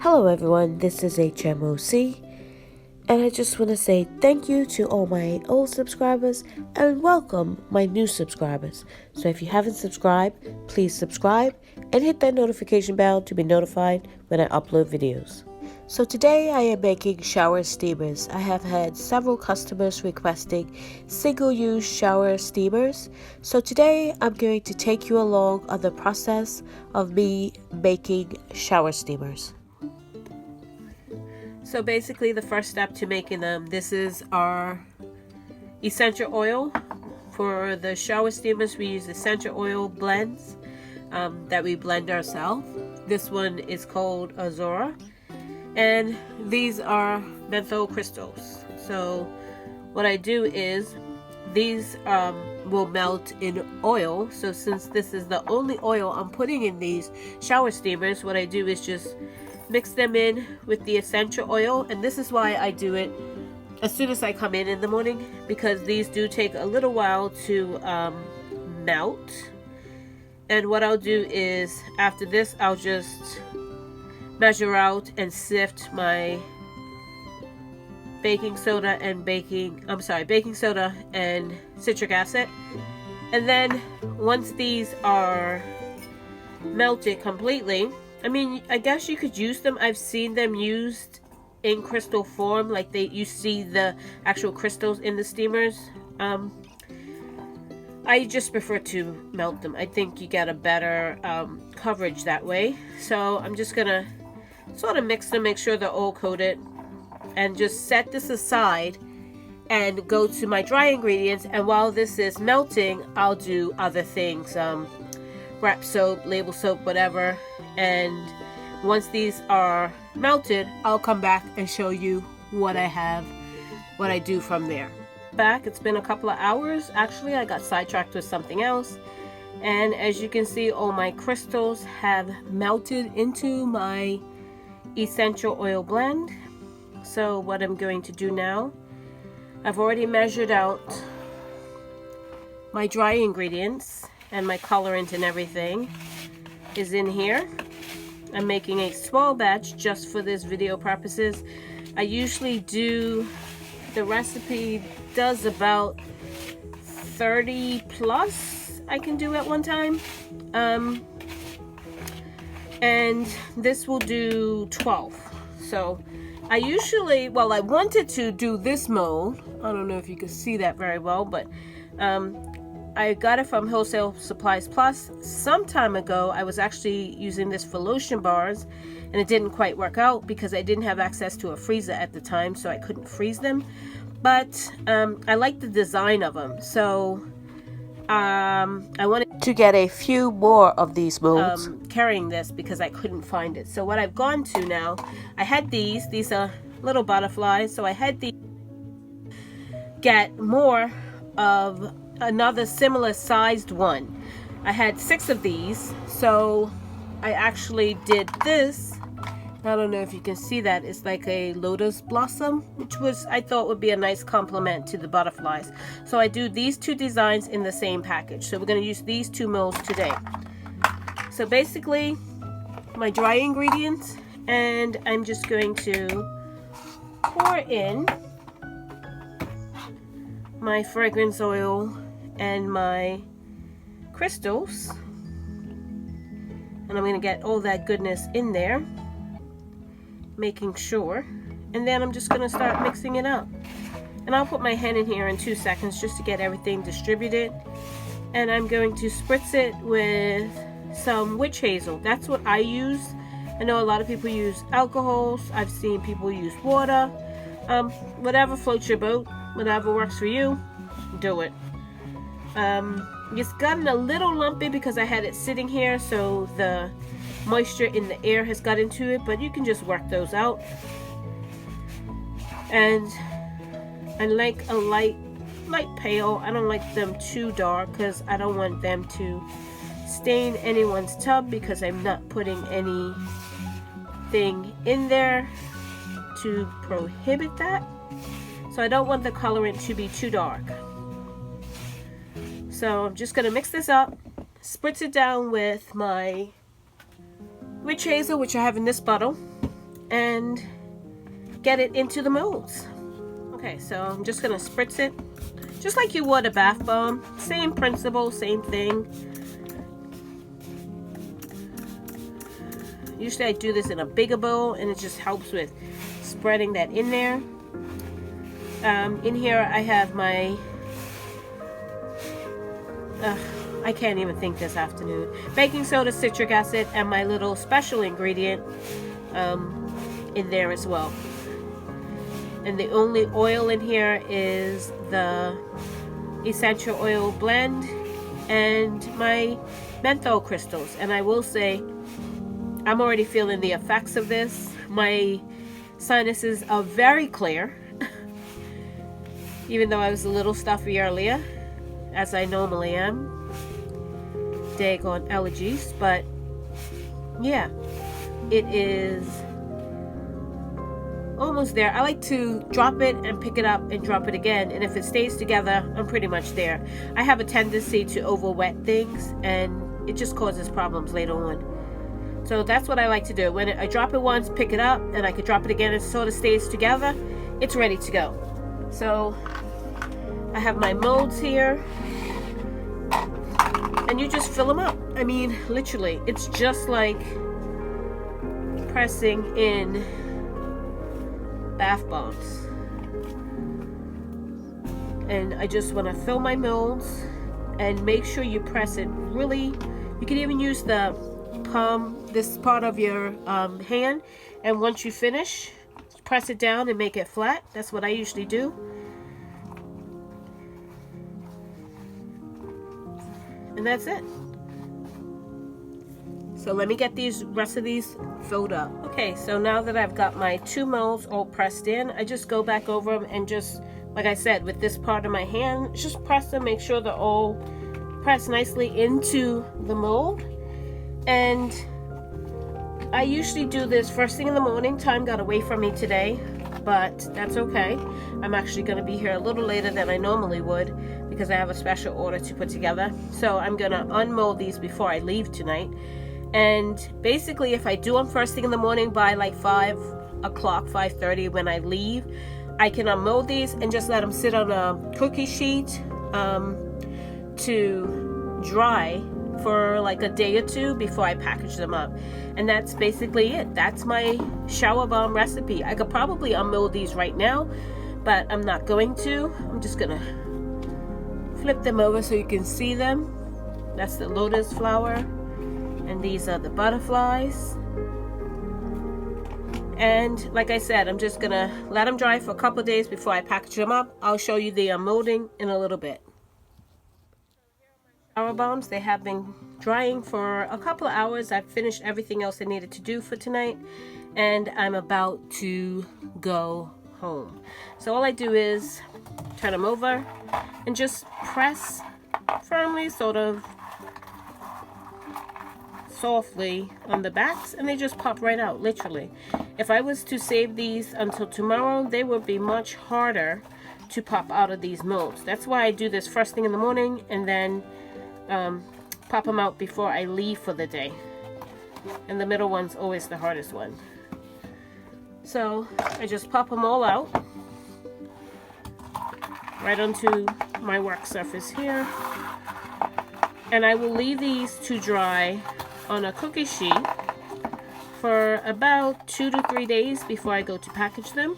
Hello everyone, this is H.M.O.C. and I just want to say thank you to all my old subscribers and welcome my new subscribers. So if you haven't subscribed, please subscribe and hit that notification bell to be notified when I upload videos. So today I am making shower steamers. I have had several customers requesting single-use shower steamers. So today I'm going to take you along on the process of me making shower steamers. So basically the first step to making them, this is our essential oil. For the shower steamers we use essential oil blends that we blend ourselves. This one is called Azora. And these are menthol crystals. So what I do is these will melt in oil. So since this is the only oil I'm putting in these shower steamers, what I do is just mix them in with the essential oil. And this is why I do it as soon as I come in the morning, because these do take a little while to melt. And what I'll do is after this I'll just measure out and sift my baking soda and citric acid. And then once these are melted completely, I mean, I guess you could use them. I've seen them used in crystal form, like you see the actual crystals in the steamers. I just prefer to melt them. I think you get a better coverage that way. So I'm just gonna sort of mix them, make sure they're all coated, and just set this aside and go to my dry ingredients. And while this is melting, I'll do other things, wrap soap, label soap, whatever. And once these are melted, I'll come back and show you what I do from there. Back, it's been a couple of hours. Actually, I got sidetracked with something else, and as you can see, all my crystals have melted into my essential oil blend. So what I'm going to do now, I've already measured out my dry ingredients, and my colorant and everything is in here. I'm making a small batch just for this video purposes. I usually do, the recipe does about 30 plus I can do at one time. And this will do 12. So I usually, well, I wanted to do this mold. I don't know if you can see that very well, but I got it from Wholesale Supplies Plus some time ago. I was actually using this for lotion bars, and it didn't quite work out because I didn't have access to a freezer at the time, so I couldn't freeze them. But I like the design of them, so I wanted to get a few more of these molds carrying this because I couldn't find it. So what I've gone to now, I had these are little butterflies, so I had these, get more of another similar sized one. I had 6 of these, so I actually did this. I don't know if you can see that. It's like a lotus blossom, which I thought would be a nice complement to the butterflies. So I do these 2 designs in the same package. So we're going to use these 2 molds today. So basically my dry ingredients, and I'm just going to pour in my fragrance oil and my crystals, and I'm going to get all that goodness in there, making sure, and then I'm just going to start mixing it up. And I'll put my hand in here in 2 seconds just to get everything distributed. And I'm going to spritz it with some witch hazel. That's what I use. I know a lot of people use alcohols. I've seen people use water. Whatever floats your boat, whatever works for you, do it. It's gotten a little lumpy because I had it sitting here, so the moisture in the air has got into it, but you can just work those out. And I like a light pale. I don't like them too dark because I don't want them to stain anyone's tub, because I'm not putting anything in there to prohibit that. So I don't want the colorant to be too dark. So I'm just going to mix this up, spritz it down with my witch hazel, which I have in this bottle, and get it into the molds. Okay, so I'm just gonna spritz it just like you would a bath bomb. Same principle, same thing. Usually I do this in a bigger bowl, and it just helps with spreading that in there. In here I have my I can't even think this afternoon. Baking soda, citric acid, and my little special ingredient in there as well. And the only oil in here is the essential oil blend and my menthol crystals. And I will say, I'm already feeling the effects of this. My sinuses are very clear, even though I was a little stuffy earlier, as I normally am. Daggone allergies, but yeah, it is almost there. I like to drop it and pick it up and drop it again, and if it stays together, I'm pretty much there. I have a tendency to over wet things, and it just causes problems later on. So that's what I like to do. When I drop it once, pick it up, and I could drop it again, and it sort of stays together, it's ready to go. So I have my molds here, and you just fill them up. I mean, literally, it's just like pressing in bath bombs. And I just want to fill my molds, and make sure you press it really. You can even use the palm, this part of your hand, and once you finish, press it down and make it flat. That's what I usually do. And that's it. So let me get these rest of these filled up. Okay, so now that I've got my 2 molds all pressed in, I just go back over them and just, like I said, with this part of my hand, just press them, make sure they're all pressed nicely into the mold. And I usually do this first thing in the morning. Time got away from me today, but that's okay. I'm actually going to be here a little later than I normally would because I have a special order to put together. So I'm going to unmold these before I leave tonight. And basically, if I do them first thing in the morning by like 5 o'clock, 5:30 when I leave, I can unmold these and just let them sit on a cookie sheet to dry for like a day or two before I package them up. And that's basically it. That's my shower bomb recipe. I could probably unmold these right now, but I'm not going to. I'm just gonna flip them over so you can see them. That's the lotus flower, and these are the butterflies. And like I said, I'm just gonna let them dry for a couple of days before I package them up. I'll show you the unmolding in a little bit. Shower bombs, they have been drying for a couple of hours. I've finished everything else I needed to do for tonight, and I'm about to go home. So all I do is turn them over and just press firmly, sort of softly on the backs, and they just pop right out, literally. If I was to save these until tomorrow, they would be much harder to pop out of these molds. That's why I do this first thing in the morning, and then pop them out before I leave for the day. And the middle one's always the hardest one. So I just pop them all out right onto my work surface here, and I will leave these to dry on a cookie sheet for about 2 to 3 days before I go to package them.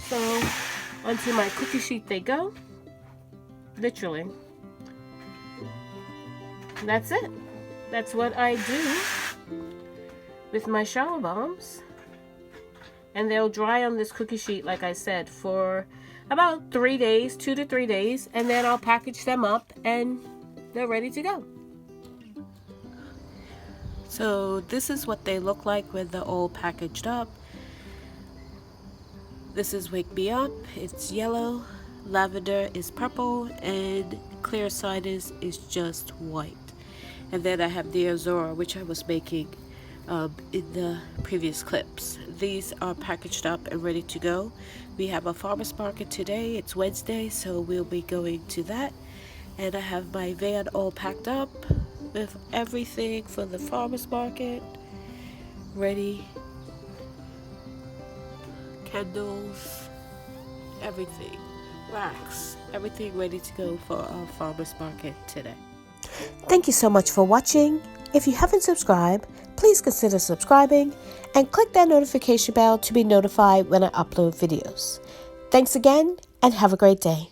So onto my cookie sheet they go, literally. And that's it. That's what I do with my shower bombs. And they'll dry on this cookie sheet, like I said, for about 3 days, 2 to 3 days, and then I'll package them up and they're ready to go. So this is what they look like when they're all packaged up. This is Wake Me Up. It's yellow, lavender is purple, and clear sinus is just white. And then I have the Azora, which I was making in the previous clips. These are packaged up and ready to go. We have a farmer's market today. It's Wednesday, so we'll be going to that. And I have my van all packed up, with everything for the farmers market ready. Candles, everything, racks, everything ready to go for our farmers market today. Thank you so much for watching. If you haven't subscribed, please consider subscribing and click that notification bell to be notified when I upload videos. Thanks again and have a great day.